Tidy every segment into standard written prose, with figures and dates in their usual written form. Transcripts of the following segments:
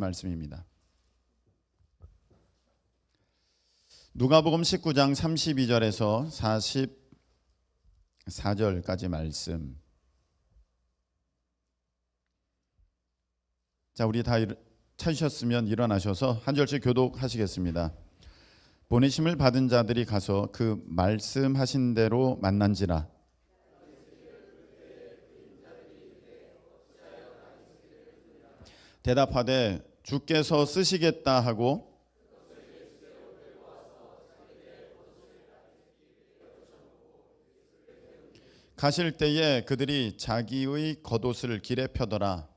말씀입니다. 누가복음 19장 32절에서 44절까지 말씀. 자, 우리 다 찾으셨으면 일어나셔서 한 절씩 교독하시겠습니다. 보내심을 받은 자들이 가서 그 말씀하신 대로 만난지라. 대답하되 주께서 쓰시겠다 하고 가실 때에 그들이 자기의 겉옷을 길에 펴더라.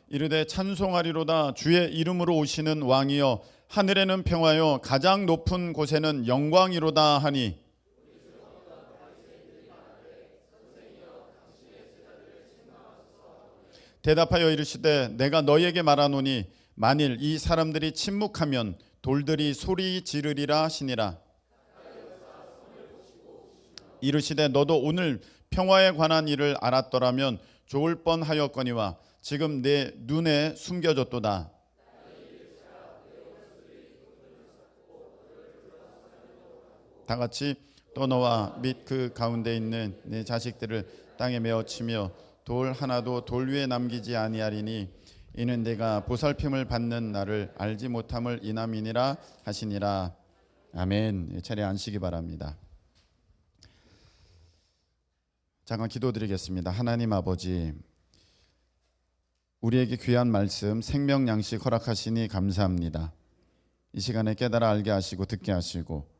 이르되 찬송하리로다. 주의 이름으로 오시는 왕이여, 하늘에는 평화요 가장 높은 곳에는 영광이로다 하니, 대답하여 이르시되 내가 너희에게 말하노니 만일 이 사람들이 침묵하면 돌들이 소리 지르리라 하시니라. 이르시되 너도 오늘 평화에 관한 일을 알았더라면 좋을 뻔하였거니와 지금 내 눈에 숨겨졌도다. 다 같이 또 너와 및 그 가운데 있는 내 자식들을 땅에 메어 치며 돌 하나도 돌 위에 남기지 아니하리니 이는 내가 보살핌을 받는 나를 알지 못함을 인함이니라 하시니라. 아멘. 차례 앉으시기 바랍니다. 잠깐 기도드리겠습니다. 하나님 아버지, 우리에게 귀한 말씀 생명 양식 허락하시니 감사합니다. 이 시간에 깨달아 알게 하시고 듣게 하시고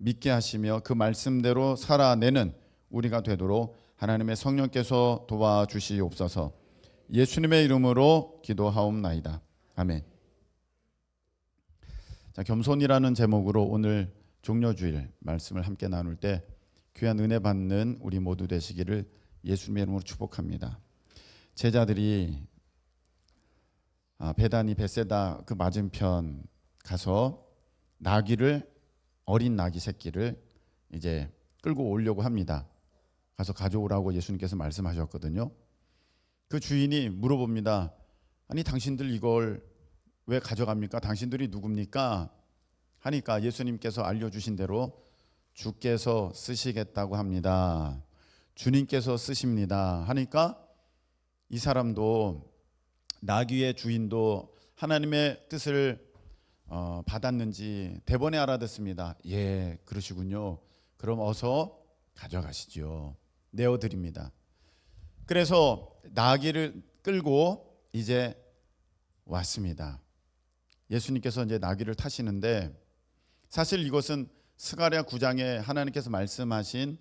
믿게 하시며 그 말씀대로 살아내는 우리가 되도록 하나님의 성령께서 도와주시옵소서. 예수님의 이름으로 기도하옵나이다. 아멘. 자, 겸손이라는 제목으로 오늘 종려주일 말씀을 함께 나눌 때 귀한 은혜 받는 우리 모두 되시기를 예수님의 이름으로 축복합니다. 제자들이 베다니 벳세다 그 맞은편 가서 어린 나귀 새끼를 이제 끌고 오려고 합니다. 가서 가져오라고 예수님께서 말씀하셨거든요. 그 주인이 물어봅니다. 아니 당신들 이걸 왜 가져갑니까? 당신들이 누굽니까? 하니까 예수님께서 알려주신 대로 주께서 쓰시겠다고 합니다. 주님께서 쓰십니다 하니까 이 사람도, 나귀의 주인도 하나님의 뜻을 받았는지 대번에 알아듣습니다. 예, 그러시군요. 그럼 어서 가져가시죠. 내어드립니다. 그래서 나귀를 끌고 이제 왔습니다. 예수님께서 이제 나귀를 타시는데, 사실 이것은 스가랴 9장에 하나님께서 말씀하신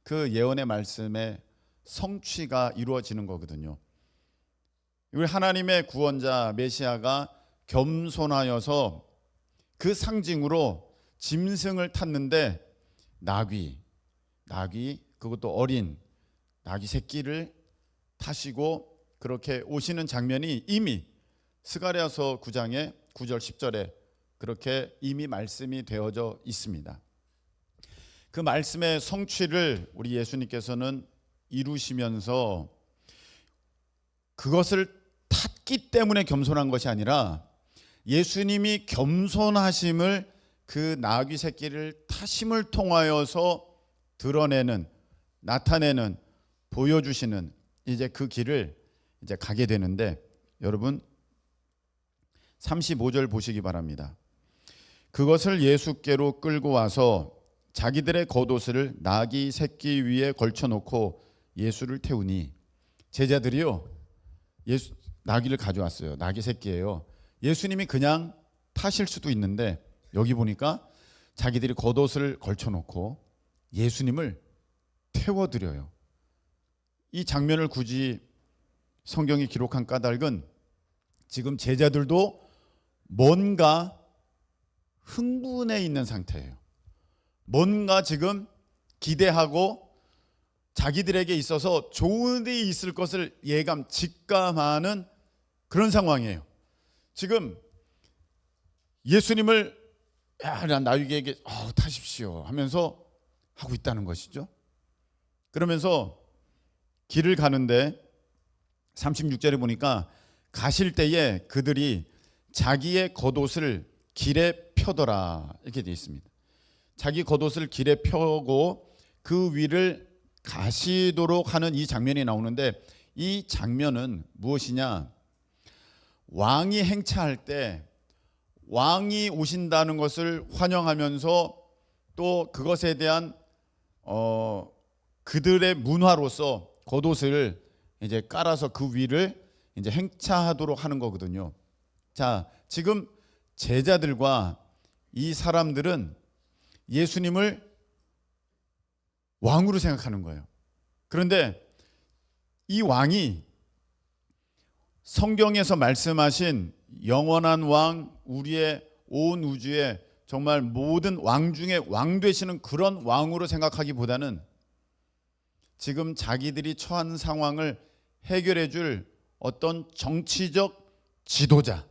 그 예언의 말씀의 성취가 이루어지는 거거든요. 우리 하나님의 구원자 메시아가 겸손하여서 그 상징으로 짐승을 탔는데 나귀 그것도 어린 나귀 새끼를 타시고 그렇게 오시는 장면이 이미 스가랴서 9장의 9절 10절에 그렇게 이미 말씀이 되어져 있습니다. 그 말씀의 성취를 우리 예수님께서는 이루시면서 그것을 탔기 때문에 겸손한 것이 아니라 예수님이 겸손하심을 그 나귀 새끼를 타심을 통하여서 드러내는, 나타내는, 보여주시는 이제 그 길을 이제 가게 되는데, 여러분 35절 보시기 바랍니다. 그것을 예수께로 끌고 와서 자기들의 겉옷을 나귀 새끼 위에 걸쳐놓고 예수를 태우니, 제자들이요 나귀를 가져왔어요. 나귀 새끼예요. 예수님이 그냥 타실 수도 있는데 여기 보니까 자기들이 겉옷을 걸쳐놓고 예수님을 태워드려요. 이 장면을 굳이 성경이 기록한 까닭은 지금 제자들도 뭔가 흥분해 있는 상태예요. 뭔가 지금 기대하고 자기들에게 있어서 좋은 일이 있을 것을 직감하는 그런 상황이에요. 지금 예수님을 야, 나에게 타십시오 하면서 하고 있다는 것이죠. 그러면서 길을 가는데 36절에 보니까 가실 때에 그들이 자기의 겉옷을 길에 펴더라 이렇게 되어 있습니다. 자기 겉옷을 길에 펴고 그 위를 가시도록 하는 이 장면이 나오는데, 이 장면은 무엇이냐? 왕이 행차할 때 왕이 오신다는 것을 환영하면서 또 그것에 대한 그들의 문화로서 겉옷을 이제 깔아서 그 위를 이제 행차하도록 하는 거거든요. 자, 지금 제자들과 이 사람들은 예수님을 왕으로 생각하는 거예요. 그런데 이 왕이 성경에서 말씀하신 영원한 왕, 우리의 온 우주의 정말 모든 왕 중에 왕 되시는 그런 왕으로 생각하기보다는 지금 자기들이 처한 상황을 해결해 줄 어떤 정치적 지도자,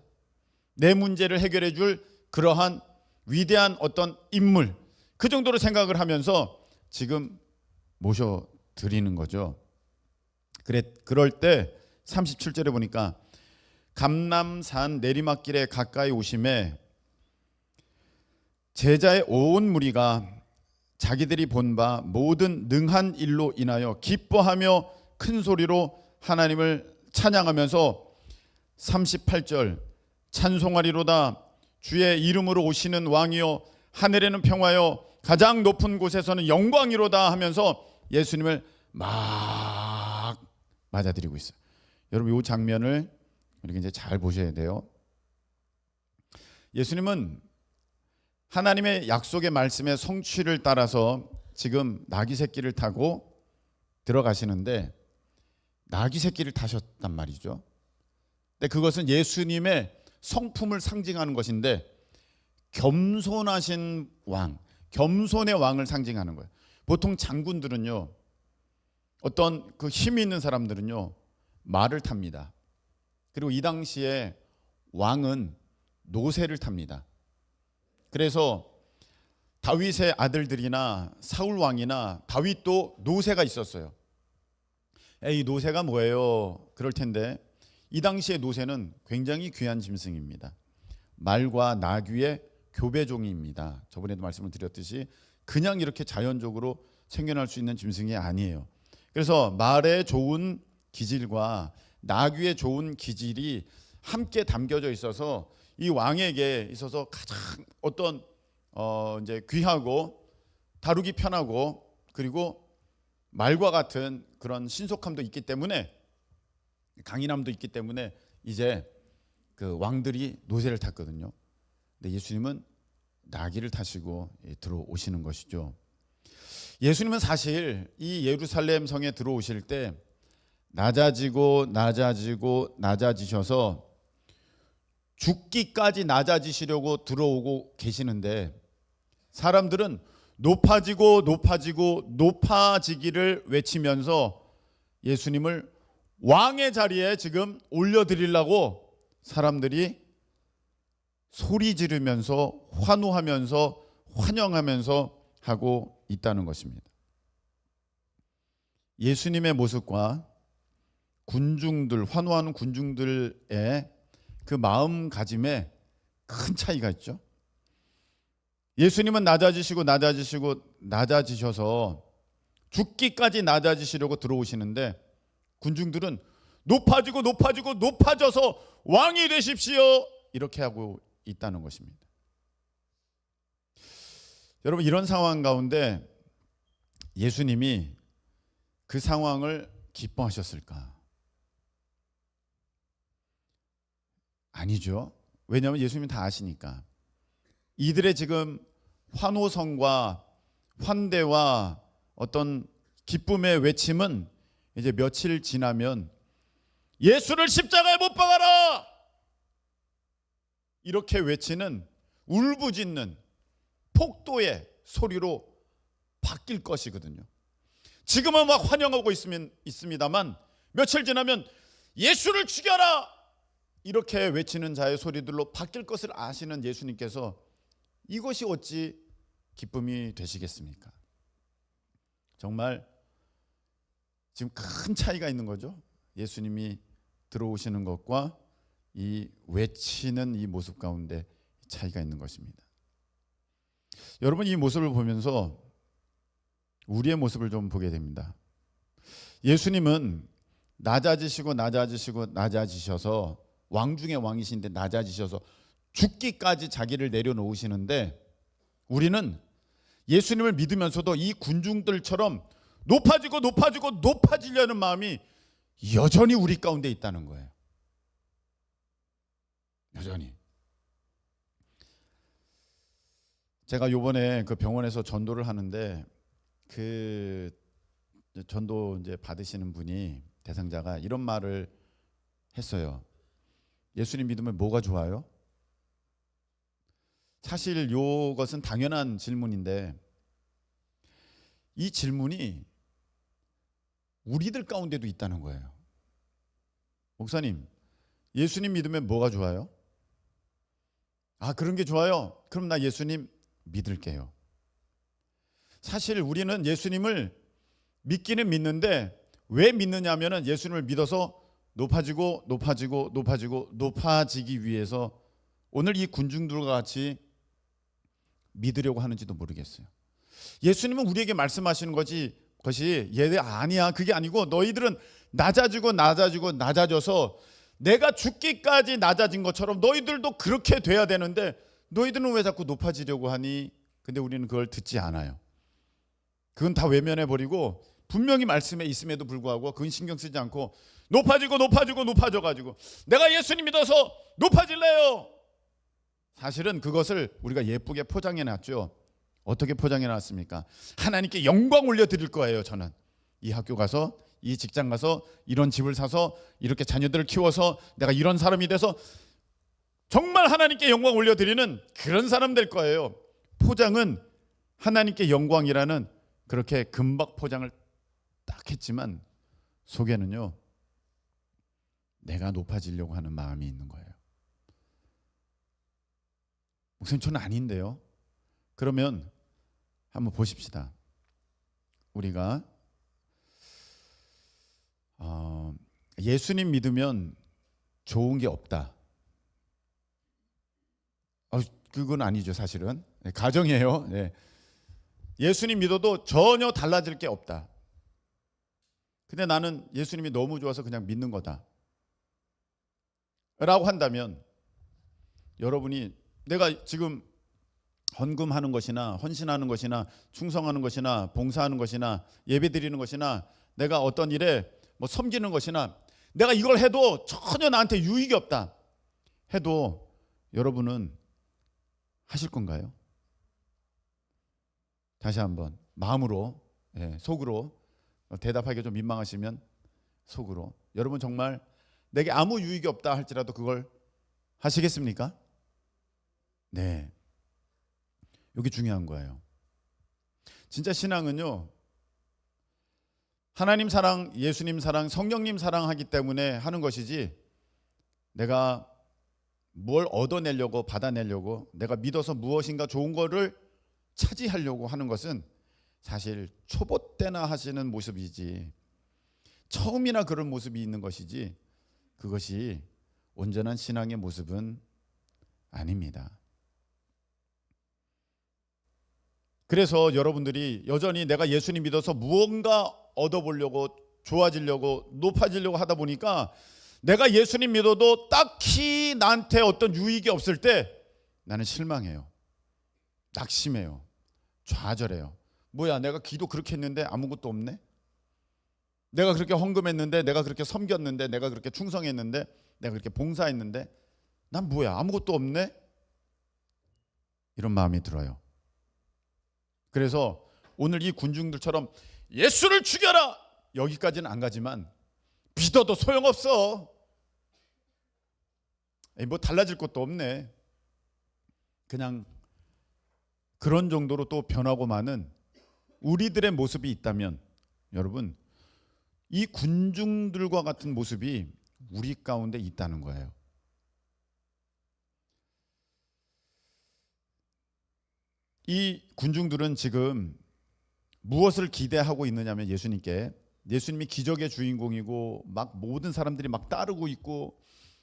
내 문제를 해결해 줄 그러한 위대한 어떤 인물, 그 정도로 생각을 하면서 지금 모셔드리는 거죠. 그럴 때 37절에 보니까 감람산 내리막길에 가까이 오심에 제자의 온 무리가 자기들이 본 바 모든 능한 일로 인하여 기뻐하며 큰 소리로 하나님을 찬양하면서 38절 찬송하리로다 주의 이름으로 오시는 왕이요 하늘에는 평화요 가장 높은 곳에서는 영광이로다 하면서 예수님을 막 맞아들이고 있어요. 여러분 이 장면을 이렇게 이제 잘 보셔야 돼요. 예수님은 하나님의 약속의 말씀의 성취를 따라서 지금 나귀 새끼를 타고 들어가시는데 나귀 새끼를 타셨단 말이죠. 근데 그것은 예수님의 성품을 상징하는 것인데 겸손하신 왕, 겸손의 왕을 상징하는 거예요. 보통 장군들은요, 어떤 그 힘이 있는 사람들은요 말을 탑니다. 그리고 이 당시에 왕은 노새를 탑니다. 그래서 다윗의 아들들이나 사울 왕이나 다윗도 노새가 있었어요. 이 노새가 뭐예요? 그럴 텐데 이 당시의 노새는 굉장히 귀한 짐승입니다. 말과 나귀의 교배종입니다. 저번에도 말씀을 드렸듯이 그냥 이렇게 자연적으로 생겨날 수 있는 짐승이 아니에요. 그래서 말의 좋은 기질과 나귀의 좋은 기질이 함께 담겨져 있어서 이 왕에게 있어서 가장 어떤 이제 귀하고 다루기 편하고 그리고 말과 같은 그런 신속함도 있기 때문에 강인함도 있기 때문에 이제 그 왕들이 노새를 탔거든요. 근데 예수님은 나귀를 타시고 들어오시는 것이죠. 예수님은 사실 이 예루살렘 성에 들어오실 때 낮아지고 낮아지셔서 죽기까지 낮아지시려고 들어오고 계시는데 사람들은 높아지기를 외치면서 예수님을 왕의 자리에 지금 올려드리려고 사람들이 소리 지르면서 환호하면서 환영하면서 하고 있다는 것입니다. 예수님의 모습과 군중들, 환호하는 군중들의 그 마음가짐에 큰 차이가 있죠. 예수님은 낮아지셔서 죽기까지 낮아지시려고 들어오시는데 군중들은 높아져서 왕이 되십시오 이렇게 하고 있다는 것입니다. 여러분 이런 상황 가운데 예수님이 그 상황을 기뻐하셨을까? 아니죠. 왜냐하면 예수님이 다 아시니까. 이들의 지금 환호성과 환대와 어떤 기쁨의 외침은 이제 며칠 지나면 예수를 십자가에 못 박아라! 이렇게 외치는 울부짖는 폭도의 소리로 바뀔 것이거든요. 지금은 막 환영하고 있습니다만 며칠 지나면 예수를 죽여라! 이렇게 외치는 자의 소리들로 바뀔 것을 아시는 예수님께서 이것이 어찌 기쁨이 되시겠습니까? 정말 지금 큰 차이가 있는 거죠. 예수님이 들어오시는 것과 이 외치는 이 모습 가운데 차이가 있는 것입니다. 여러분, 이 모습을 보면서 우리의 모습을 좀 보게 됩니다. 예수님은 낮아지셔서 왕 중의 왕이신데 낮아지셔서 죽기까지 자기를 내려놓으시는데, 우리는 예수님을 믿으면서도 이 군중들처럼 높아지려는 마음이 여전히 우리 가운데 있다는 거예요. 여전히. 제가 요번에 그 병원에서 전도를 하는데, 그 전도 이제 받으시는 분이, 대상자가 이런 말을 했어요. 예수님 믿으면 뭐가 좋아요? 사실 이것은 당연한 질문인데, 이 질문이 우리들 가운데도 있다는 거예요. 목사님, 예수님 믿으면 뭐가 좋아요? 아, 그런 게 좋아요? 그럼 나 예수님 믿을게요. 사실 우리는 예수님을 믿기는 믿는데, 왜 믿느냐면은 예수님을 믿어서 높아지기 위해서 오늘 이 군중들과 같이 믿으려고 하는지도 모르겠어요. 예수님은 우리에게 말씀하시는 것이 얘들 아니야, 그게 아니고 너희들은 낮아져서 내가 죽기까지 낮아진 것처럼 너희들도 그렇게 돼야 되는데 너희들은 왜 자꾸 높아지려고 하니? 근데 우리는 그걸 듣지 않아요. 그건 다 외면해버리고 분명히 말씀에 있음에도 불구하고 그건 신경 쓰지 않고 높아져가지고 내가 예수님 믿어서 높아질래요. 사실은 그것을 우리가 예쁘게 포장해놨죠. 어떻게 포장해놨습니까? 하나님께 영광 올려드릴 거예요. 저는 이 학교 가서, 이 직장 가서, 이런 집을 사서, 이렇게 자녀들을 키워서 내가 이런 사람이 돼서 정말 하나님께 영광 올려드리는 그런 사람 될 거예요. 포장은 하나님께 영광이라는 그렇게 금박 포장을 딱 했지만 속에는요, 내가 높아지려고 하는 마음이 있는 거예요. 목사님, 저는 아닌데요. 그러면 한번 보십시다. 우리가 예수님 믿으면 좋은 게 없다. 그건 아니죠. 사실은 가정이에요. 네. 예수님 믿어도 전혀 달라질 게 없다. 근데 나는 예수님이 너무 좋아서 그냥 믿는 거다 라고 한다면, 여러분이 내가 지금 헌금하는 것이나 헌신하는 것이나 충성하는 것이나 봉사하는 것이나 예배드리는 것이나 내가 어떤 일에 섬기는 것이나 내가 이걸 해도 전혀 나한테 유익이 없다 해도 여러분은 하실 건가요? 다시 한번 마음으로, 속으로 대답하기가 좀 민망하시면 속으로, 여러분 정말 내게 아무 유익이 없다 할지라도 그걸 하시겠습니까? 네, 여기 중요한 거예요. 진짜 신앙은요, 하나님 사랑, 예수님 사랑, 성령님 사랑하기 때문에 하는 것이지, 내가 뭘 얻어내려고, 받아내려고, 내가 믿어서 무엇인가 좋은 거를 차지하려고 하는 것은 사실 초보 때나 하시는 모습이지, 처음이나 그런 모습이 있는 것이지, 그것이 온전한 신앙의 모습은 아닙니다. 그래서 여러분들이 여전히 내가 예수님 믿어서 무언가 얻어보려고, 좋아지려고, 높아지려고 하다 보니까 내가 예수님 믿어도 딱히 나한테 어떤 유익이 없을 때 나는 실망해요. 낙심해요. 좌절해요. 뭐야, 내가 기도 그렇게 했는데 아무것도 없네? 내가 그렇게 헌금했는데, 내가 그렇게 섬겼는데, 내가 그렇게 충성했는데, 내가 그렇게 봉사했는데 난 뭐야, 아무것도 없네? 이런 마음이 들어요. 그래서 오늘 이 군중들처럼 예수를 죽여라! 여기까지는 안 가지만 믿어도 소용없어. 뭐 달라질 것도 없네. 그냥 그런 정도로 또 변하고 마는 우리들의 모습이 있다면, 여러분, 이 군중들과 같은 모습이 우리 가운데 있다는 거예요. 이 군중들은 지금 무엇을 기대하고 있느냐면 예수님께, 예수님이 기적의 주인공이고 막 모든 사람들이 막 따르고 있고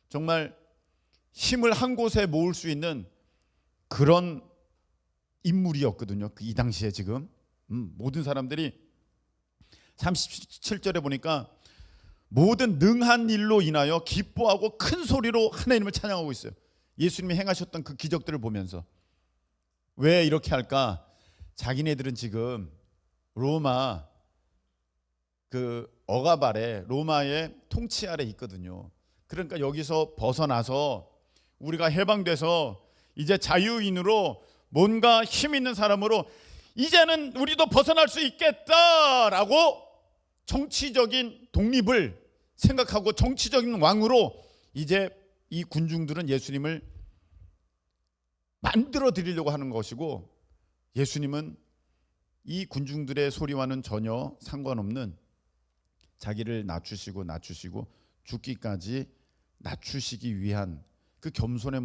정말 힘을 한 곳에 모을 수 있는 그런 인물이었거든요. 이 당시에 지금 모든 사람들이 37절에 보니까 모든 능한 일로 인하여 기뻐하고 큰 소리로 하나님을 찬양하고 있어요. 예수님이 행하셨던 그 기적들을 보면서. 왜 이렇게 할까? 자기네들은 지금 로마 그 억압 아래, 로마의 통치 아래 있거든요. 그러니까 여기서 벗어나서 우리가 해방돼서 이제 자유인으로 뭔가 힘 있는 사람으로 이제는 우리도 벗어날 수 있겠다라고 정치적인 독립을 생각하고 정치적인 왕으로 이제 이 군중들은 예수님을 만들어 드리려고 하는 것이고, 예수님은 이 군중들의 소리와는 전혀 상관없는 자기를 낮추시고 죽기까지 낮추시기 위한 그 겸손의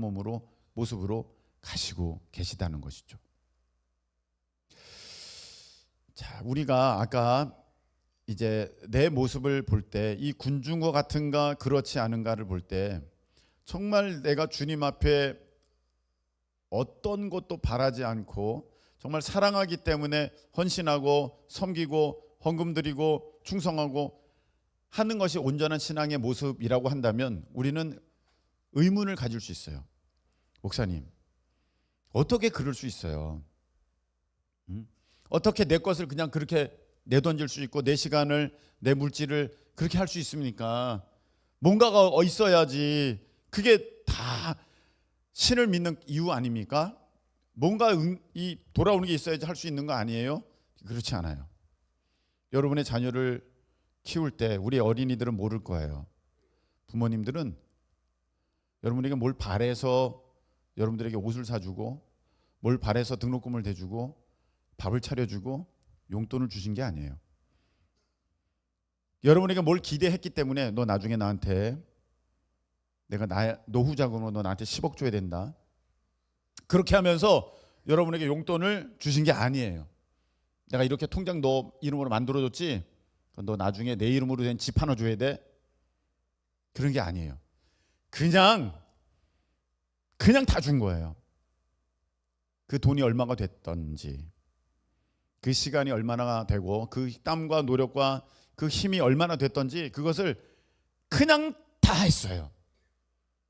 모습으로 가시고 계시다는 것이죠. 자, 우리가 아까 이제 내 모습을 볼 때 이 군중과 같은가 그렇지 않은가를 볼 때 정말 내가 주님 앞에 어떤 것도 바라지 않고 정말 사랑하기 때문에 헌신하고 섬기고 헌금 드리고 충성하고 하는 것이 온전한 신앙의 모습이라고 한다면 우리는 의문을 가질 수 있어요. 목사님, 어떻게 그럴 수 있어요? 어떻게 내 것을 그냥 그렇게 내던질 수 있고 내 시간을, 내 물질을 그렇게 할 수 있습니까? 뭔가가 있어야지. 그게 다 신을 믿는 이유 아닙니까? 뭔가 이 돌아오는 게 있어야지 할 수 있는 거 아니에요? 그렇지 않아요. 여러분의 자녀를 키울 때 우리 어린이들은 모를 거예요. 부모님들은 여러분에게 뭘 바래서 여러분들에게 옷을 사주고 뭘 바래서 등록금을 대주고 밥을 차려주고 용돈을 주신 게 아니에요. 여러분에게 뭘 기대했기 때문에 너 나중에 나한테 내가 노후 자금으로 너 나한테 10억 줘야 된다. 그렇게 하면서 여러분에게 용돈을 주신 게 아니에요. 내가 이렇게 통장 너 이름으로 만들어줬지? 너 나중에 내 이름으로 된 집 하나 줘야 돼? 그런 게 아니에요. 그냥 다 준 거예요. 그 돈이 얼마가 됐던지, 그 시간이 얼마나 되고 그 땀과 노력과 그 힘이 얼마나 됐던지 그것을 그냥 다 했어요.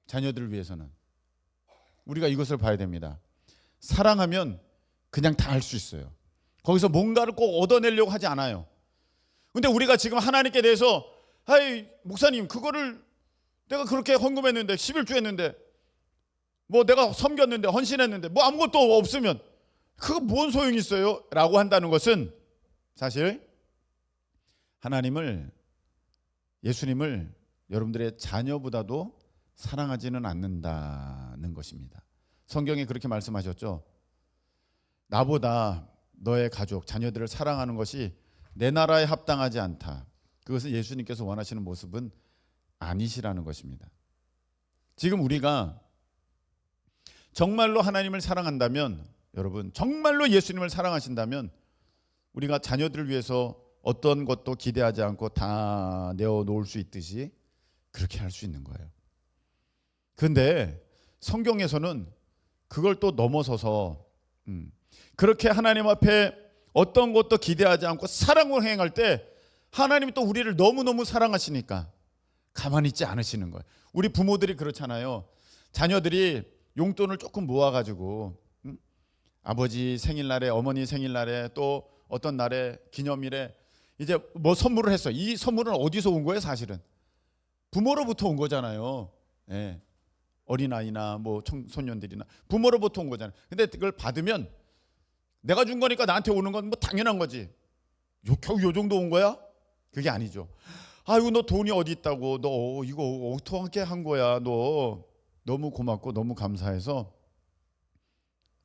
자녀들을 위해서는. 우리가 이것을 봐야 됩니다. 사랑하면 그냥 다 할 수 있어요. 거기서 뭔가를 꼭 얻어내려고 하지 않아요. 근데 우리가 지금 하나님께 대해서 아이 목사님 그거를 내가 그렇게 헌금했는데 11주 했는데 뭐 내가 섬겼는데 헌신했는데 뭐 아무것도 없으면 그거 뭔 소용이 있어요? 라고 한다는 것은 사실 하나님을, 예수님을 여러분들의 자녀보다도 사랑하지는 않는다는 것입니다. 성경에 그렇게 말씀하셨죠. 나보다 너의 가족, 자녀들을 사랑하는 것이 내 나라에 합당하지 않다. 그것은 예수님께서 원하시는 모습은 아니시라는 것입니다. 지금 우리가 정말로 하나님을 사랑한다면, 여러분 정말로 예수님을 사랑하신다면 우리가 자녀들을 위해서 어떤 것도 기대하지 않고 다 내어놓을 수 있듯이 그렇게 할 수 있는 거예요. 그런데 성경에서는 그걸 또 넘어서서 그렇게 하나님 앞에 어떤 것도 기대하지 않고 사랑으로 행할 때 하나님이 또 우리를 너무너무 사랑하시니까 가만히 있지 않으시는 거예요. 우리 부모들이 그렇잖아요. 자녀들이 용돈을 조금 모아가지고 아버지 생일날에, 어머니 생일날에, 또 어떤 날에, 기념일에 이제 뭐 선물을 했어요. 이 선물은 어디서 온 거예요? 사실은 부모로부터 온 거잖아요. 예. 어린아이나 뭐 청소년들이나 부모로부터 온 거잖아요. 근데 그걸 받으면 내가 준 거니까 나한테 오는 건 뭐 당연한 거지. 겨우 요 정도 온 거야? 그게 아니죠. 아이고 너 돈이 어디 있다고, 너 이거 어떻게 한 거야, 너 너무 고맙고 너무 감사해서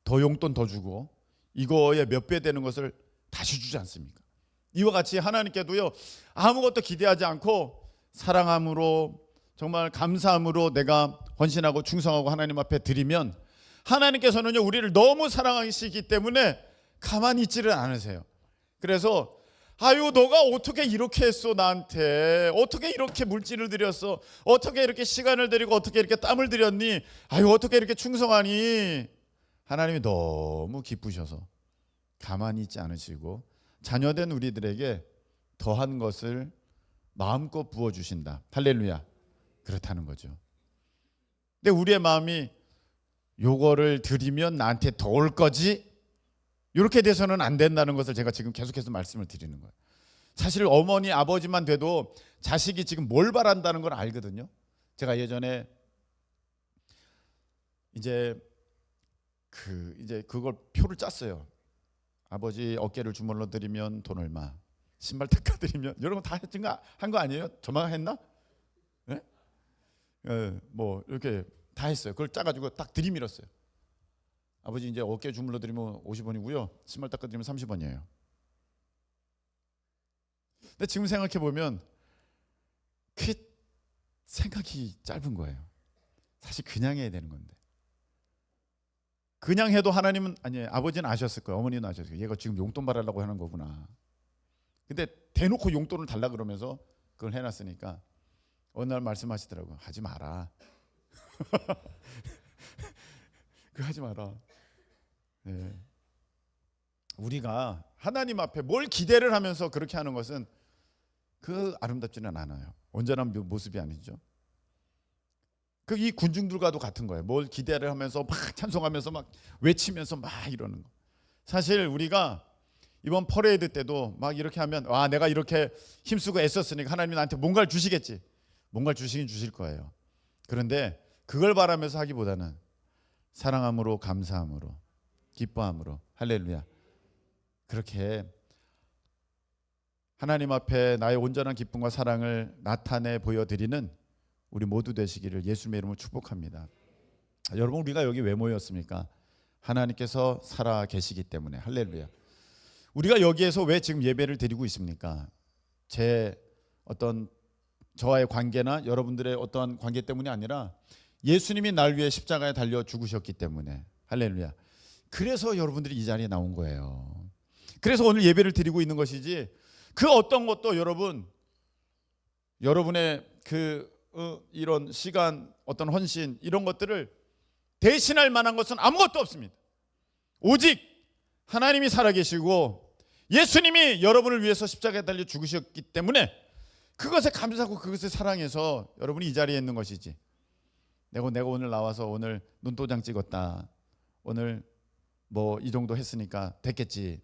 더 용돈 더 주고 이거에 몇 배 되는 것을 다시 주지 않습니까? 이와 같이 하나님께도요, 아무것도 기대하지 않고 사랑함으로 정말 감사함으로 내가 헌신하고 충성하고 하나님 앞에 드리면 하나님께서는요 우리를 너무 사랑하시기 때문에 가만히 있지를 않으세요. 그래서 아유 너가 어떻게 이렇게 했어, 나한테 어떻게 이렇게 물질을 들였어, 어떻게 이렇게 시간을 들이고 어떻게 이렇게 땀을 들였니, 아유 어떻게 이렇게 충성하니. 하나님이 너무 기쁘셔서 가만히 있지 않으시고 자녀된 우리들에게 더한 것을 마음껏 부어주신다. 할렐루야. 그렇다는 거죠. 근데 우리의 마음이 요거를 드리면 나한테 더 올 거지, 이렇게 돼서는 안 된다는 것을 제가 지금 계속해서 말씀을 드리는 거예요. 사실 어머니 아버지만 돼도 자식이 지금 뭘 바란다는 걸 알거든요. 제가 예전에 이제 그걸 표를 짰어요. 아버지 어깨를 주물러 드리면 돈 얼마, 신발 닦아 드리면, 이런 거 다 한 거 아니에요? 저만 했나? 네? 뭐 이렇게 다 했어요. 그걸 짜가지고 딱 들이밀었어요. 아버지 이제 어깨 주물러 드리면 50원이고요. 신발 닦아 드리면 30원이에요. 근데 지금 생각해 보면 그 생각이 짧은 거예요. 사실 그냥 해야 되는 건데. 그냥 해도 하나님은, 아니 아버지는 아셨을 거예요. 어머니는 아셨을 거예요. 얘가 지금 용돈 바라려고 하는 거구나. 근데 대놓고 용돈을 달라 그러면서 그걸 해놨으니까 어느 날 말씀하시더라고요. 하지 마라. 그거 하지 마라. 네. 우리가 하나님 앞에 뭘 기대를 하면서 그렇게 하는 것은 그 아름답지는 않아요. 온전한 모습이 아니죠. 그 이 군중들과도 같은 거예요. 뭘 기대를 하면서 막 찬송하면서 막 외치면서 막 이러는 거. 사실 우리가 이번 퍼레이드 때도 막 이렇게 하면, 와 내가 이렇게 힘쓰고 애썼으니까 하나님이 나한테 뭔가를 주시겠지. 뭔가를 주시긴 주실 거예요. 그런데 그걸 바라면서 하기보다는 사랑함으로, 감사함으로, 기뻐함으로, 할렐루야, 그렇게 하나님 앞에 나의 온전한 기쁨과 사랑을 나타내 보여드리는 우리 모두 되시기를 예수님의 이름으로 축복합니다. 여러분, 우리가 여기 왜 모였습니까? 하나님께서 살아 계시기 때문에. 할렐루야. 우리가 여기에서 왜 지금 예배를 드리고 있습니까? 저와의 관계나 여러분들의 어떠한 관계 때문이 아니라 예수님이 날 위해 십자가에 달려 죽으셨기 때문에. 할렐루야. 그래서 여러분들이 이 자리에 나온 거예요. 그래서 오늘 예배를 드리고 있는 것이지, 그 어떤 것도 여러분의 이런 시간, 어떤 헌신, 이런 것들을 대신할 만한 것은 아무것도 없습니다. 오직 하나님이 살아계시고 예수님이 여러분을 위해서 십자가에 달려 죽으셨기 때문에 그것에 감사하고 그것에 사랑해서 여러분이 이 자리에 있는 것이지, 내가 오늘 나와서 오늘 눈도장 찍었다, 오늘 뭐 이 정도 했으니까 됐겠지,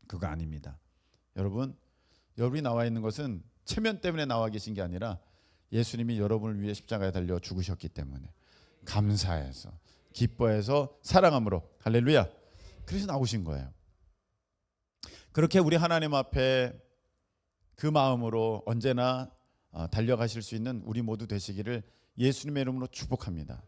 그거 아닙니다. 여러분이 나와 있는 것은 체면 때문에 나와 계신 게 아니라 예수님이 여러분을 위해 십자가에 달려 죽으셨기 때문에 감사해서, 기뻐해서, 사랑함으로. 할렐루야. 그래서 나오신 거예요. 그렇게 우리 하나님 앞에 그 마음으로 언제나 달려가실 수 있는 우리 모두 되시기를 예수님의 이름으로 축복합니다.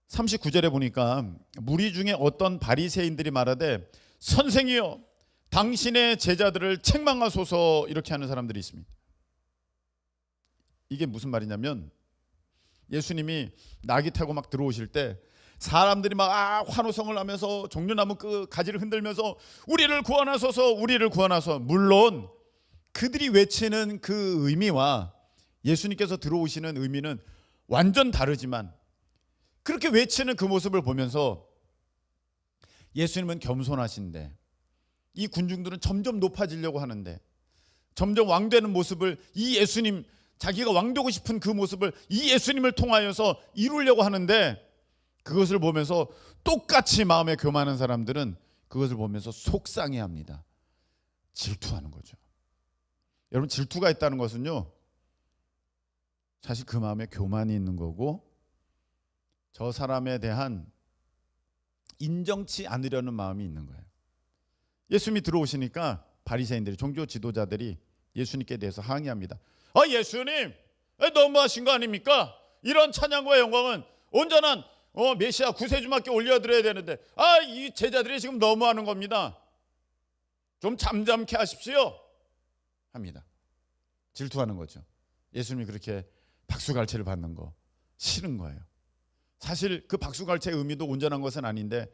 39절에 보니까 무리 중에 어떤 바리새인들이 말하되 선생이여 당신의 제자들을 책망하소서, 이렇게 하는 사람들이 있습니다. 이게 무슨 말이냐면, 예수님이 낙이 타고 막 들어오실 때 사람들이 막 환호성을 하면서 종려나무 그 가지를 흔들면서 우리를 구원하소서, 우리를 구원하소서. 물론 그들이 외치는 그 의미와 예수님께서 들어오시는 의미는 완전 다르지만, 그렇게 외치는 그 모습을 보면서 예수님은 겸손하신데 이 군중들은 점점 높아지려고 하는데, 점점 왕되는 모습을, 이 예수님, 자기가 왕되고 싶은 그 모습을 이 예수님을 통하여서 이루려고 하는데, 그것을 보면서 똑같이 마음에 교만한 사람들은 그것을 보면서 속상해합니다. 질투하는 거죠. 여러분, 질투가 있다는 것은요, 사실 그 마음에 교만이 있는 거고, 저 사람에 대한 인정치 않으려는 마음이 있는 거예요. 예수님이 들어오시니까 바리새인들이, 종교 지도자들이 예수님께 대해서 항의합니다. 예수님, 너무하신 거 아닙니까? 이런 찬양과 영광은 온전한 메시아 구세주밖에 올려드려야 되는데 이 제자들이 지금 너무하는 겁니다. 좀 잠잠케 하십시오 합니다. 질투하는 거죠. 예수님이 그렇게 박수갈채를 받는 거 싫은 거예요. 사실 그 박수갈채의 의미도 온전한 것은 아닌데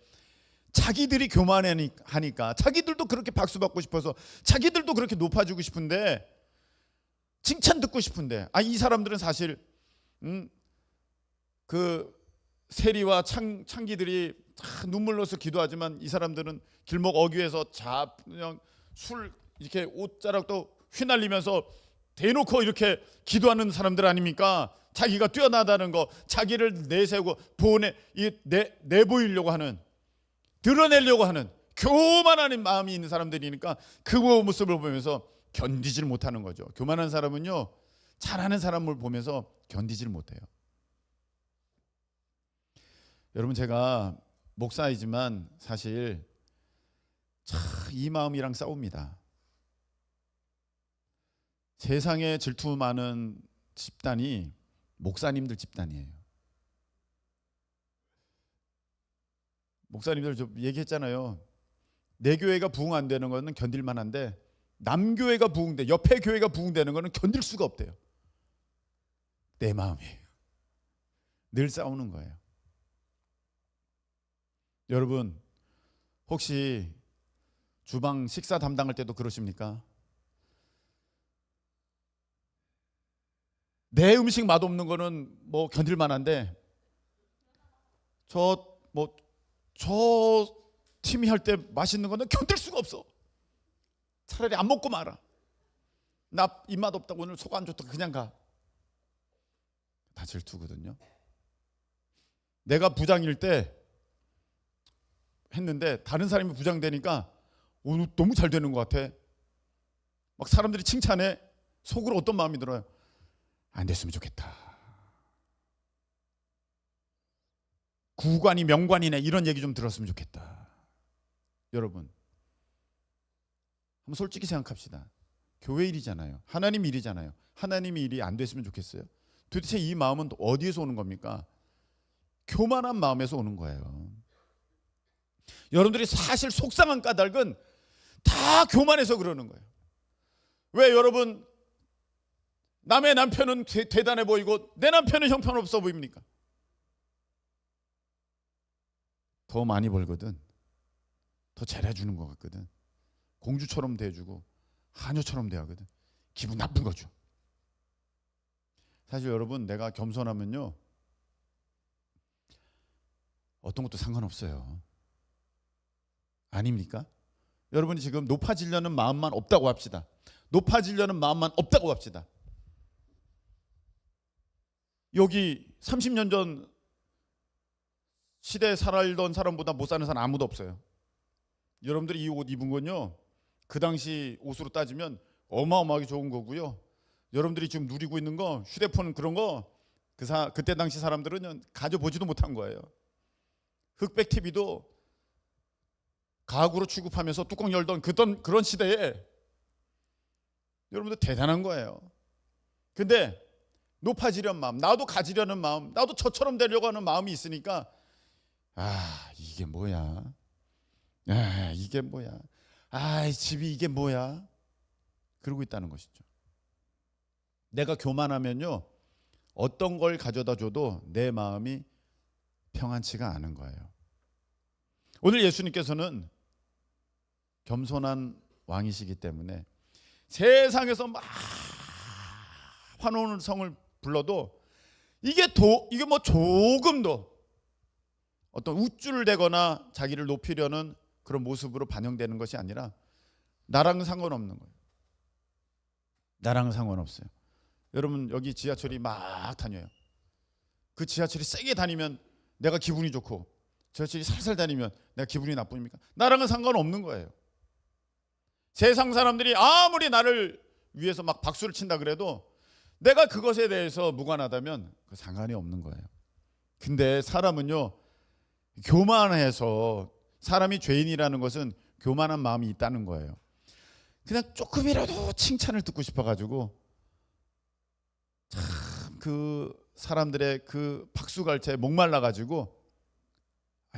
자기들이 교만하니까 자기들도 그렇게 박수 받고 싶어서 자기들도 그렇게 높아지고 싶은데 칭찬 듣고 싶은데 이 사람들은 사실 그 세리와 창기들이 눈물로서 기도하지만 이 사람들은 길목 어귀에서 그냥 술 이렇게 옷자락도 휘날리면서 대놓고 이렇게 기도하는 사람들 아닙니까? 자기가 뛰어나다는 거, 자기를 내세우고 내보이려고 하는, 드러내려고 하는 교만한 마음이 있는 사람들이니까 그 모습을 보면서 견디질 못하는 거죠. 교만한 사람은요, 잘하는 사람을 보면서 견디질 못해요. 여러분, 제가 목사이지만 사실 이 마음이랑 싸웁니다. 세상에 질투 많은 집단이 목사님들 집단이에요. 목사님들 좀 얘기했잖아요. 내 교회가 부흥 안 되는 거는 견딜 만한데 남교회가 부흥돼, 옆에 교회가 부흥되는 거는 견딜 수가 없대요. 내 마음이에요. 늘 싸우는 거예요. 여러분, 혹시 주방 식사 담당할 때도 그러십니까? 내 음식 맛없는 거는 뭐 견딜 만한데 저 팀이 할 때 맛있는 거는 견딜 수가 없어. 차라리 안 먹고 말아. 나 입맛 없다고 오늘 속 안 좋다 그냥 가. 다 질투거든요. 내가 부장일 때 했는데 다른 사람이 부장 되니까 오늘 너무 잘 되는 것 같아. 막 사람들이 칭찬해. 속으로 어떤 마음이 들어요? 안 됐으면 좋겠다. 구관이 명관이네 이런 얘기 좀 들었으면 좋겠다. 여러분, 한번 솔직히 생각합시다. 교회 일이잖아요. 하나님 일이잖아요. 하나님의 일이 안 됐으면 좋겠어요? 도대체 이 마음은 어디에서 오는 겁니까? 교만한 마음에서 오는 거예요. 여러분들이 사실 속상한 까닭은 다 교만해서 그러는 거예요. 왜 여러분 남의 남편은 대단해 보이고 내 남편은 형편없어 보입니까? 더 많이 벌거든. 더 잘해주는 것 같거든. 공주처럼 대해주고 하녀처럼 대하거든. 기분 나쁜 거죠. 사실 여러분, 내가 겸손하면요 어떤 것도 상관없어요. 아닙니까? 여러분이 지금 높아지려는 마음만 없다고 합시다. 높아지려는 마음만 없다고 합시다. 여기 30년 전 시대에 살던 사람보다 못 사는 사람 아무도 없어요. 여러분들이 이 옷 입은 건요 그 당시 옷으로 따지면 어마어마하게 좋은 거고요. 여러분들이 지금 누리고 있는 거 휴대폰 그런 거 그때 당시 사람들은 가져보지도 못한 거예요. 흑백 TV도 가구로 취급하면서 뚜껑 열던 그런 시대에 여러분들 대단한 거예요. 근데 높아지려는 마음, 나도 가지려는 마음, 나도 저처럼 되려고 하는 마음이 있으니까 이게 뭐야? 이게 뭐야? 집이 이게 뭐야? 그러고 있다는 것이죠. 내가 교만하면요 어떤 걸 가져다 줘도 내 마음이 평안치가 않은 거예요. 오늘 예수님께서는 겸손한 왕이시기 때문에 세상에서 막 환호의 성을 불러도 이게 뭐 조금도 어떤 우쭐을 대거나 자기를 높이려는 그런 모습으로 반영되는 것이 아니라 나랑은 상관없는 거예요. 나랑은 상관없어요. 여러분, 여기 지하철이 막 다녀요. 그 지하철이 세게 다니면 내가 기분이 좋고 지하철이 살살 다니면 내가 기분이 나쁩니까? 나랑은 상관없는 거예요. 세상 사람들이 아무리 나를 위해서 막 박수를 친다 그래도 내가 그것에 대해서 무관하다면 그 상관이 없는 거예요. 근데 사람은요 교만해서, 사람이 죄인이라는 것은 교만한 마음이 있다는 거예요. 그냥 조금이라도 칭찬을 듣고 싶어가지고 참 그 사람들의 그 박수갈채에 목말라가지고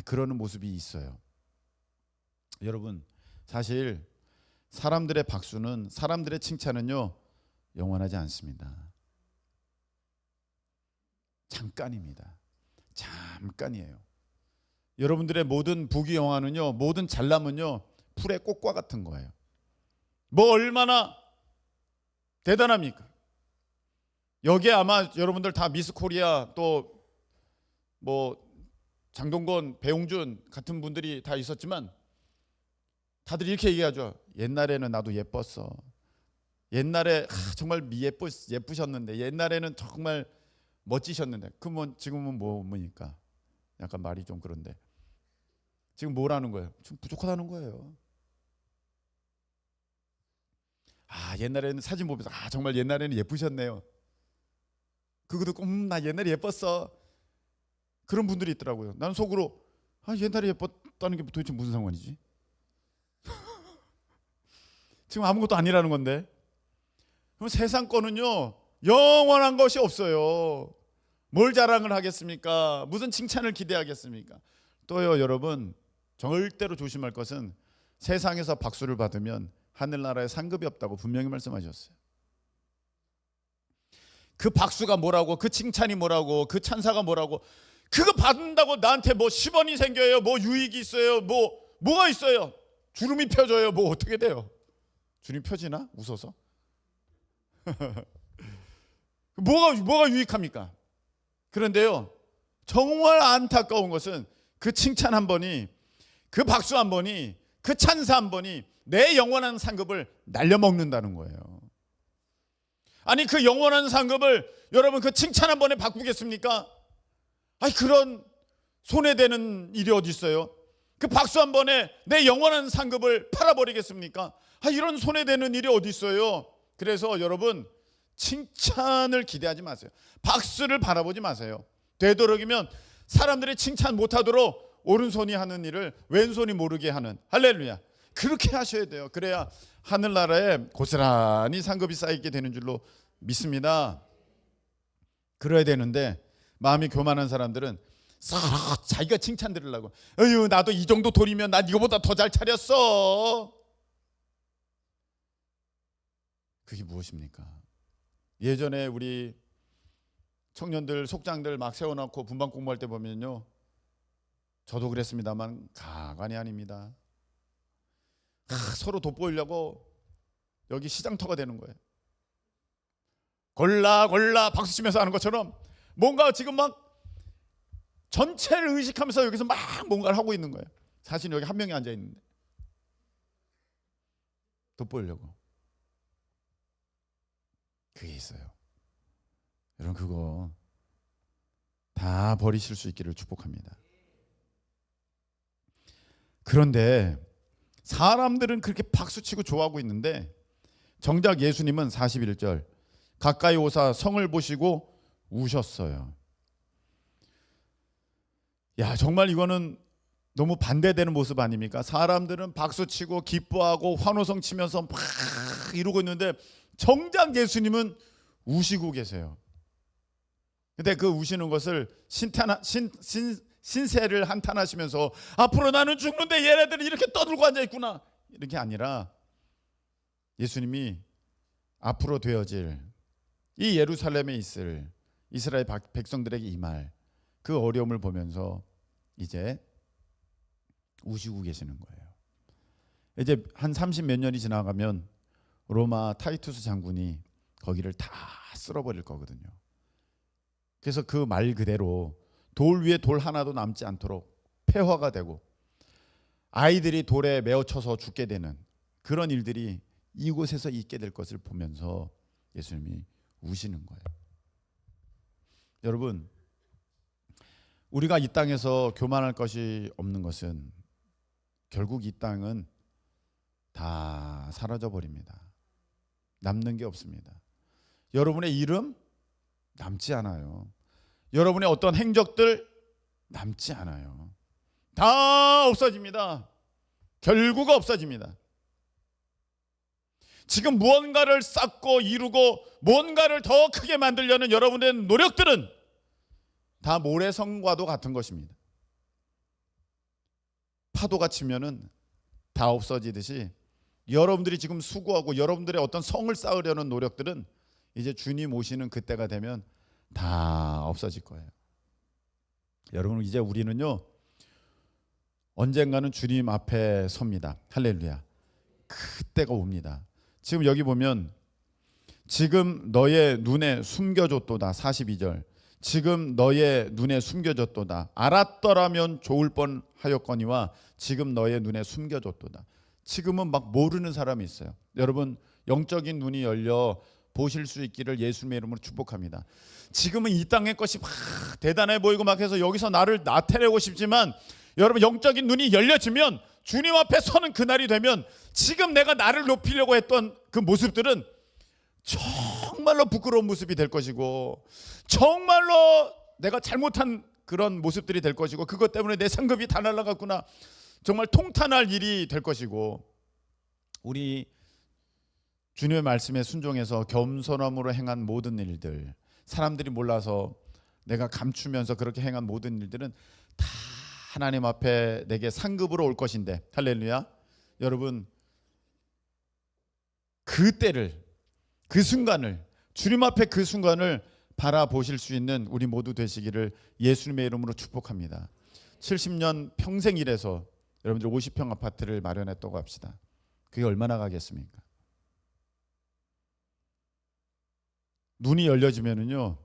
그러는 모습이 있어요. 여러분, 사실 사람들의 박수는, 사람들의 칭찬은요 영원하지 않습니다. 잠깐입니다. 잠깐이에요. 여러분들의 모든 부귀영화는요, 모든 잘남은요, 풀의 꽃과 같은 거예요. 뭐 얼마나 대단합니까? 여기에 아마 여러분들 다 미스 코리아 또 뭐 장동건, 배용준 같은 분들이 다 있었지만 다들 이렇게 얘기하죠. 옛날에는 나도 예뻤어. 옛날에 정말 예쁘셨는데, 옛날에는 정말 멋지셨는데, 그러면 지금은 뭐니까? 약간 말이 좀 그런데 지금 뭐라는 거예요? 지금 부족하다는 거예요. 옛날에는 사진 보면서 정말 옛날에는 예쁘셨네요. 그거 듣고 나 옛날에 예뻤어. 그런 분들이 있더라고요. 나는 속으로 옛날에 예뻤다는 게 도대체 무슨 상관이지? 지금 아무것도 아니라는 건데. 그럼 세상 거는요, 영원한 것이 없어요. 뭘 자랑을 하겠습니까? 무슨 칭찬을 기대하겠습니까? 또요, 여러분, 절대로 조심할 것은 세상에서 박수를 받으면 하늘나라에 상급이 없다고 분명히 말씀하셨어요. 그 박수가 뭐라고, 그 칭찬이 뭐라고, 그 찬사가 뭐라고, 그거 받는다고 나한테 뭐 10원이 생겨요, 뭐 유익이 있어요, 뭐가 있어요? 주름이 펴져요, 뭐 어떻게 돼요? 주름이 펴지나? 웃어서? 뭐가 유익합니까? 그런데요, 정말 안타까운 것은 그 칭찬 한 번이, 그 박수 한 번이, 그 찬사 한 번이 내 영원한 상급을 날려먹는다는 거예요. 아니, 그 영원한 상급을 여러분 그 칭찬 한 번에 바꾸겠습니까? 그런 손해되는 일이 어디 있어요? 그 박수 한 번에 내 영원한 상급을 팔아버리겠습니까? 이런 손해되는 일이 어디 있어요? 그래서 여러분, 칭찬을 기대하지 마세요. 박수를 바라보지 마세요. 되도록이면 사람들이 칭찬 못하도록 오른손이 하는 일을 왼손이 모르게 하는, 할렐루야, 그렇게 하셔야 돼요. 그래야 하늘나라에 고스란히 상급이 쌓이게 되는 줄로 믿습니다. 그래야 되는데 마음이 교만한 사람들은 자기가 칭찬 들으려고, 나도 이 정도 돈이면 난 이거보다 더 잘 차렸어. 그게 무엇입니까? 예전에 우리 청년들, 속장들 막 세워놓고 분방 공부할 때 보면요, 저도 그랬습니다만 가관이 아닙니다. 서로 돋보이려고 여기 시장터가 되는 거예요. 골라 박수 치면서 하는 것처럼 뭔가 지금 막 전체를 의식하면서 여기서 막 뭔가를 하고 있는 거예요. 사실 여기 한 명이 앉아 있는데 돋보이려고. 그게 있어요. 여러분, 그거 다 버리실 수 있기를 축복합니다. 그런데 사람들은 그렇게 박수치고 좋아하고 있는데 정작 예수님은 41절 가까이 오사 성을 보시고 우셨어요. 정말 이거는 너무 반대되는 모습 아닙니까? 사람들은 박수치고 기뻐하고 환호성 치면서 막 이러고 있는데 정작 예수님은 우시고 계세요. 근데 그 우시는 것을 신세를 한탄하시면서 앞으로 나는 죽는데 얘네들이 이렇게 떠들고 앉아있구나, 이렇게 아니라 예수님이 앞으로 되어질 이 예루살렘에 있을 이스라엘 백성들에게 임할 그 어려움을 보면서 이제 우시고 계시는 거예요. 이제 한 30몇 년이 지나가면 로마 타이투스 장군이 거기를 다 쓸어버릴 거거든요. 그래서 그 말 그대로 돌 위에 돌 하나도 남지 않도록 폐허가 되고 아이들이 돌에 메어쳐서 죽게 되는 그런 일들이 이곳에서 있게 될 것을 보면서 예수님이 우시는 거예요. 여러분, 우리가 이 땅에서 교만할 것이 없는 것은 결국 이 땅은 다 사라져 버립니다. 남는 게 없습니다. 여러분의 이름 남지 않아요. 여러분의 어떤 행적들 남지 않아요. 다 없어집니다. 결국 없어집니다. 지금 무언가를 쌓고 이루고 무언가를 더 크게 만들려는 여러분의 노력들은 다 모래성과도 같은 것입니다. 파도가 치면은 다 없어지듯이 여러분들이 지금 수고하고 여러분들의 어떤 성을 쌓으려는 노력들은 이제 주님 오시는 그때가 되면 다 없어질 거예요. 여러분, 이제 우리는요 언젠가는 주님 앞에 섭니다. 할렐루야. 그때가 옵니다. 지금 여기 보면 지금 너의 눈에 숨겨졌도다. 42절. 지금 너의 눈에 숨겨졌도다. 알았더라면 좋을 뻔하였거니와 지금 너의 눈에 숨겨졌도다. 지금은 막 모르는 사람이 있어요. 여러분, 영적인 눈이 열려 보실 수 있기를 예수님의 이름으로 축복합니다. 지금은 이 땅의 것이 막 대단해 보이고 막 해서 여기서 나를 나타내고 싶지만, 여러분, 영적인 눈이 열려지면 주님 앞에 서는 그날이 되면 지금 내가 나를 높이려고 했던 그 모습들은 정말로 부끄러운 모습이 될 것이고, 정말로 내가 잘못한 그런 모습들이 될 것이고, 그것 때문에 내 상급이 다 날아갔구나, 정말 통탄할 일이 될 것이고, 우리 주님의 말씀에 순종해서 겸손함으로 행한 모든 일들, 사람들이 몰라서 내가 감추면서 그렇게 행한 모든 일들은 다 하나님 앞에 내게 상급으로 올 것인데, 할렐루야. 여러분, 그 때를, 그 순간을, 주님 앞에 그 순간을 바라보실 수 있는 우리 모두 되시기를 예수님의 이름으로 축복합니다. 70년 평생 일해서 여러분들 50평 아파트를 마련했다고 합시다. 그게 얼마나 가겠습니까? 눈이 열려지면은요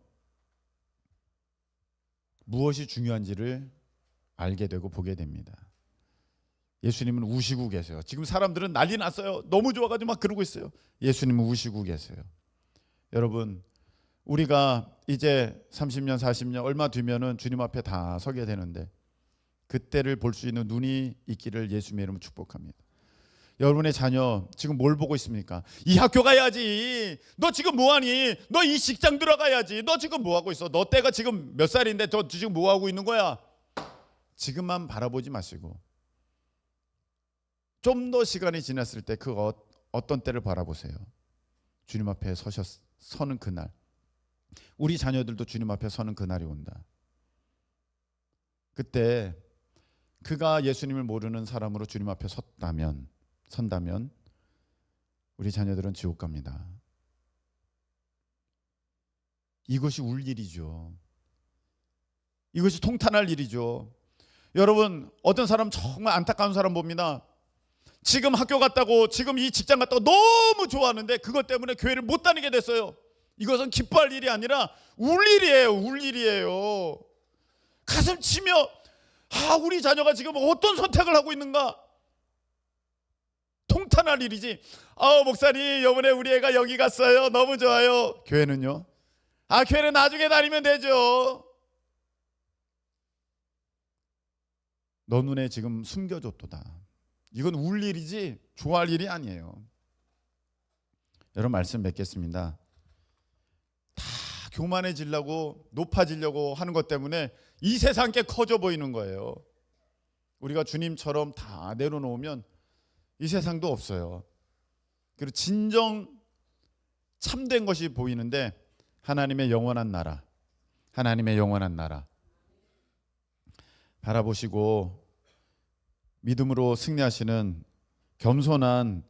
무엇이 중요한지를 알게 되고 보게 됩니다. 예수님은 우시고 계세요. 지금 사람들은 난리 났어요. 너무 좋아가지고 막 그러고 있어요. 예수님은 우시고 계세요. 여러분, 우리가 이제 30년 40년 얼마 뒤면은 주님 앞에 다 서게 되는데, 그때를 볼 수 있는 눈이 있기를 예수님의 이름으로 축복합니다. 여러분의 자녀 지금 뭘 보고 있습니까? 이 학교 가야지. 너 지금 뭐하니? 너 이 직장 들어가야지. 너 지금 뭐하고 있어? 너 때가 지금 몇 살인데 너 지금 뭐하고 있는 거야? 지금만 바라보지 마시고 좀 더 시간이 지났을 때 그 어떤 때를 바라보세요. 주님 앞에 서는 그날, 우리 자녀들도 주님 앞에 서는 그날이 온다. 그때 그가 예수님을 모르는 사람으로 주님 앞에 선다면 우리 자녀들은 지옥 갑니다. 이것이 울 일이죠. 이것이 통탄할 일이죠. 여러분, 어떤 사람 정말 안타까운 사람 봅니다. 지금 학교 갔다고, 지금 이 직장 갔다고 너무 좋아하는데 그것 때문에 교회를 못 다니게 됐어요. 이것은 기뻐할 일이 아니라 울 일이에요. 울 일이에요. 가슴 치며 우리 자녀가 지금 어떤 선택을 하고 있는가, 통탄할 일이지. 목사님, 이번에 우리 애가 여기 갔어요. 너무 좋아요. 교회는요? 교회는 나중에 다니면 되죠. 너 눈에 지금 숨겨졌도다. 이건 울 일이지 좋아할 일이 아니에요. 여러분, 말씀 맺겠습니다. 다 교만해지려고 높아지려고 하는 것 때문에 이 세상 게 커져 보이는 거예요. 우리가 주님처럼 다 내려놓으면 이 세상도 없어요. 그리고 진정 참된 것이 보이는데, 하나님의 영원한 나라, 하나님의 영원한 나라 바라보시고 믿음으로 승리하시는 겸손한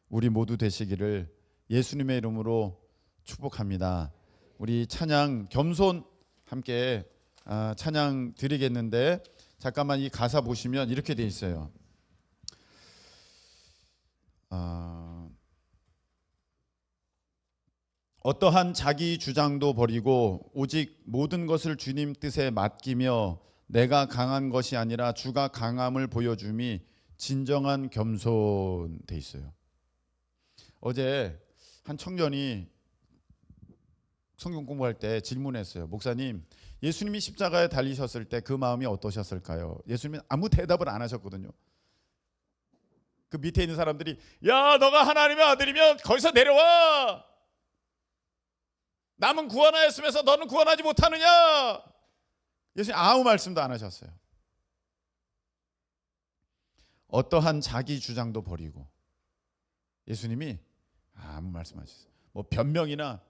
우리 모두 되시기를 예수님의 이름으로 축복합니다. 우리 찬양 겸손 함께 찬양 드리겠는데, 잠깐만 이 가사 보시면 이렇게 돼 있어요. 어떠한 자기 주장도 버리고 오직 모든 것을 주님 뜻에 맡기며 내가 강한 것이 아니라 주가 강함을 보여줌이 진정한 겸손 돼 있어요. 어제 한 청년이 성경 공부할 때 질문했어요. 목사님, 예수님이 십자가에 달리셨을 때 그 마음이 어떠셨을까요? 예수님은 아무 대답을 안 하셨거든요. 그 밑에 있는 사람들이, 야, 너가 하나님의 아들이면 거기서 내려와. 남은 구원하였으면서 너는 구원하지 못하느냐? 예수님 아무 말씀도 안 하셨어요. 어떠한 자기 주장도 버리고 예수님이 아무 말씀 안 하셨어요. 뭐 변명이나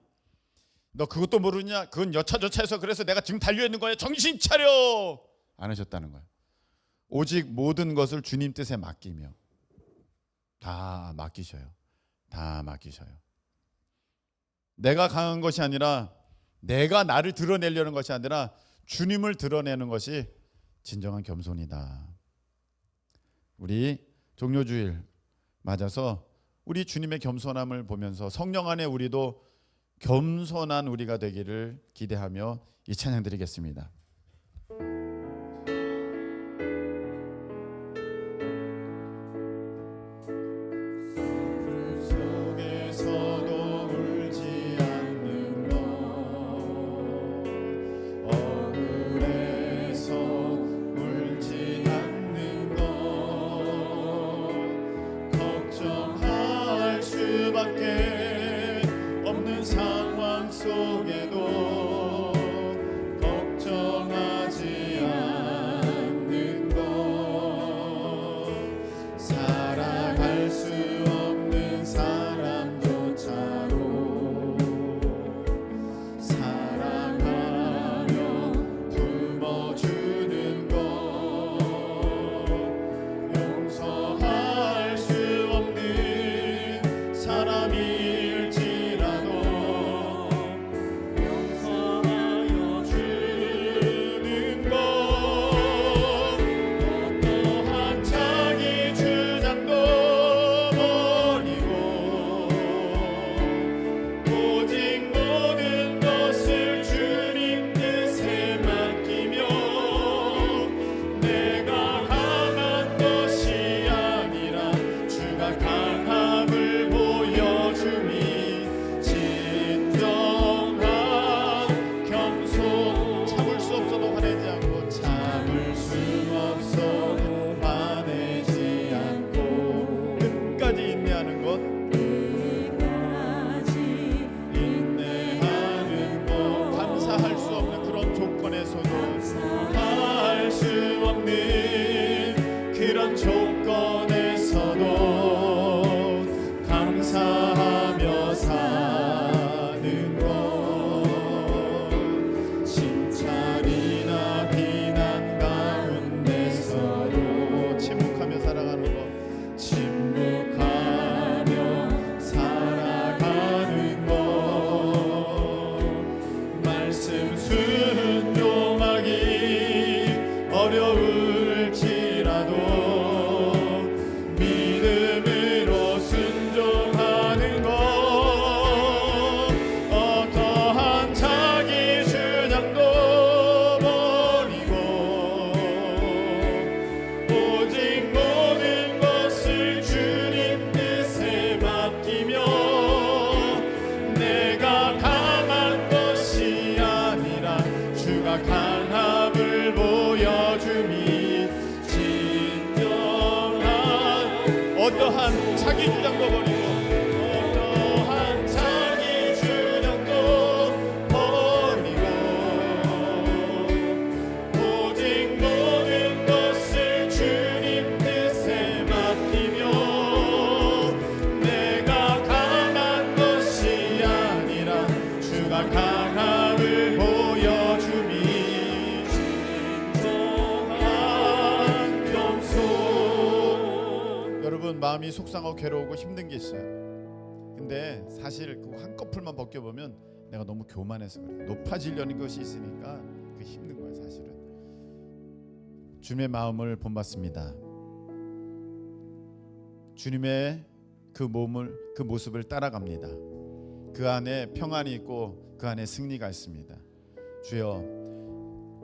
너 그것도 모르냐? 그건 여차저차해서 그래서 내가 지금 달려있는 거야. 정신 차려! 안 하셨다는 거예요. 오직 모든 것을 주님 뜻에 맡기며, 다 맡기셔요. 다 맡기셔요. 내가 강한 것이 아니라, 내가 나를 드러내려는 것이 아니라 주님을 드러내는 것이 진정한 겸손이다. 우리 종료주일 맞아서 우리 주님의 겸손함을 보면서 성령 안에 우리도 겸손한 우리가 되기를 기대하며 이 찬양 드리겠습니다. 어떠한 자기 주장도 버리고 어떠한 자기 주장도 버리고 오직 모든 것을 주님 뜻에 맡기며 내가 강한 것이 아니라 주가 강함을 보여주미 진정한 겸손. 여러분 마음이 속상하고 괴로우고 힘든 게 있어요. 근데 사실 그 한꺼풀만 벗겨보면 내가 너무 교만해서 그래. 높아지려는 것이 있으니까 그 힘든 거예요. 사실은 주님의 마음을 본받습니다. 주님의 그 몸을 그 모습을 따라갑니다. 그 안에 평안이 있고 그 안에 승리가 있습니다. 주여,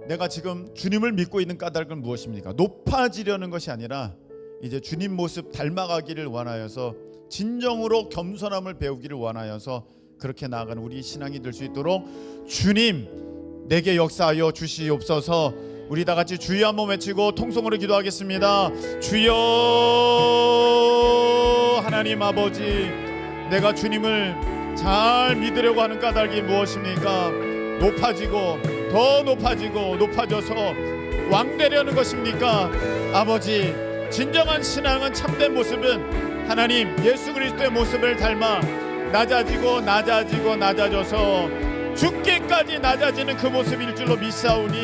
내가 지금 주님을 믿고 있는 까닭은 무엇입니까? 높아지려는 것이 아니라 이제 주님 모습 닮아가기를 원하여서 진정으로 겸손함을 배우기를 원하여서 그렇게 나아가는 우리 신앙이 될 수 있도록 주님 내게 역사하여 주시옵소서. 우리 다 같이 주여 한번 외치고 통성으로 기도하겠습니다. 주여. 하나님 아버지, 내가 주님을 잘 믿으려고 하는 까닭이 무엇입니까? 높아지고 더 높아지고 높아져서 왕 되려는 것입니까? 아버지, 진정한 신앙은, 참된 모습은 하나님 예수 그리스도의 모습을 닮아 낮아지고 낮아지고 낮아져서 죽기까지 낮아지는 그 모습일 줄로 믿사오니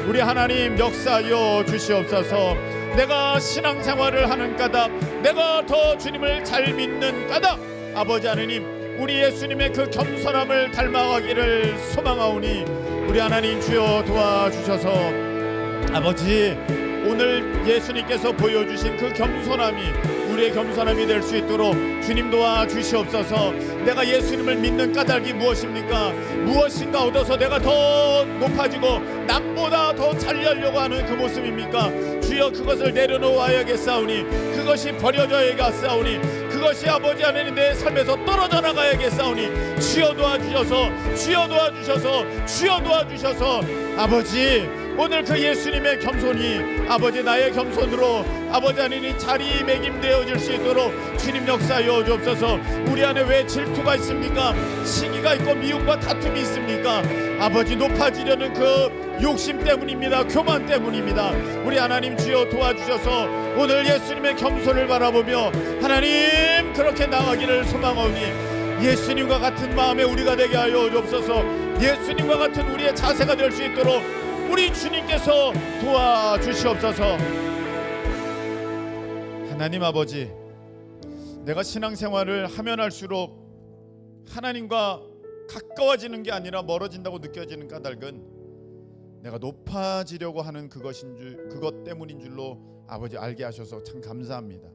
우리 하나님 역사하여 주시옵소서. 내가 신앙생활을 하는 까닭, 내가 더 주님을 잘 믿는 까닭, 아버지 하나님 우리 예수님의 그 겸손함을 닮아가기를 소망하오니 우리 하나님 주여 도와주셔서 아버지 오늘 예수님께서 보여주신 그 겸손함이 우리의 겸손함이 될 수 있도록 주님 도와주시옵소서. 내가 예수님을 믿는 까닭이 무엇입니까? 무엇인가 얻어서 내가 더 높아지고 남보다 더 잘려려고 하는 그 모습입니까? 주여 그것을 내려놓아야겠사오니 그것이 버려져야겠사오니 그것이 아버지 하나님 내 삶에서 떨어져 나가야겠사오니 주여 도와주셔서 주여 도와주셔서 주여 도와주셔서 아버지 오늘 그 예수님의 겸손이 아버지 나의 겸손으로 아버지 하나님 자리매김되어질 수 있도록 주님 역사하여 주옵소서. 우리 안에 왜 질투가 있습니까? 시기가 있고 미움과 다툼이 있습니까? 아버지 높아지려는 그 욕심 때문입니다. 교만 때문입니다. 우리 하나님 주여 도와주셔서 오늘 예수님의 겸손을 바라보며 하나님 그렇게 나가기를 소망하오니 예수님과 같은 마음에 우리가 되게 하여 주옵소서. 예수님과 같은 우리의 자세가 될 수 있도록 우리 주님께서 도와주시옵소서. 하나님 아버지 내가 신앙생활을 하면 할수록 하나님과 가까워지는 게 아니라 멀어진다고 느껴지는 까닭은 내가 높아지려고 하는 그것 때문인 줄로 아버지 알게 하셔서 참 감사합니다.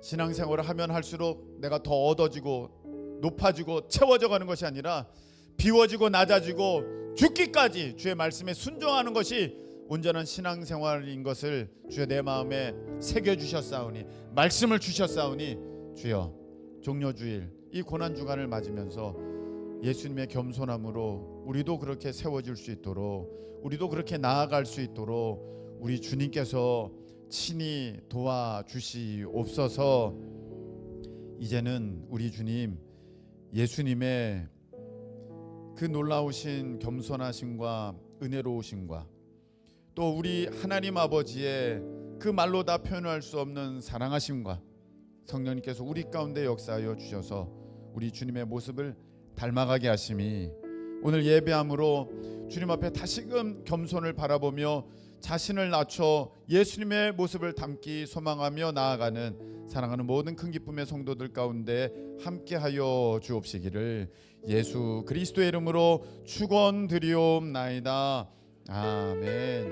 신앙생활을 하면 할수록 내가 더 얻어지고 높아지고 채워져 가는 것이 아니라 비워지고 낮아지고 죽기까지 주의 말씀에 순종하는 것이 온전한 신앙생활인 것을 주여 내 마음에 새겨주셨사오니 말씀을 주셨사오니 주여 종료주일 이 고난주간을 맞으면서 예수님의 겸손함으로 우리도 그렇게 세워질 수 있도록 우리도 그렇게 나아갈 수 있도록 우리 주님께서 친히 도와주시옵소서. 이제는 우리 주님 예수님의 그 놀라우신 겸손하심과 은혜로우심과 또 우리 하나님 아버지의 그 말로 다 표현할 수 없는 사랑하심과 성령님께서 우리 가운데 역사하여 주셔서 우리 주님의 모습을 닮아가게 하심이 오늘 예배함으로 주님 앞에 다시금 겸손을 바라보며 자신을 낮춰 예수님의 모습을 담기 소망하며 나아가는 사랑하는 모든 큰 기쁨의 성도들 가운데 함께하여 주옵시기를 예수 그리스도의 이름으로 축원드리옵나이다. 아멘.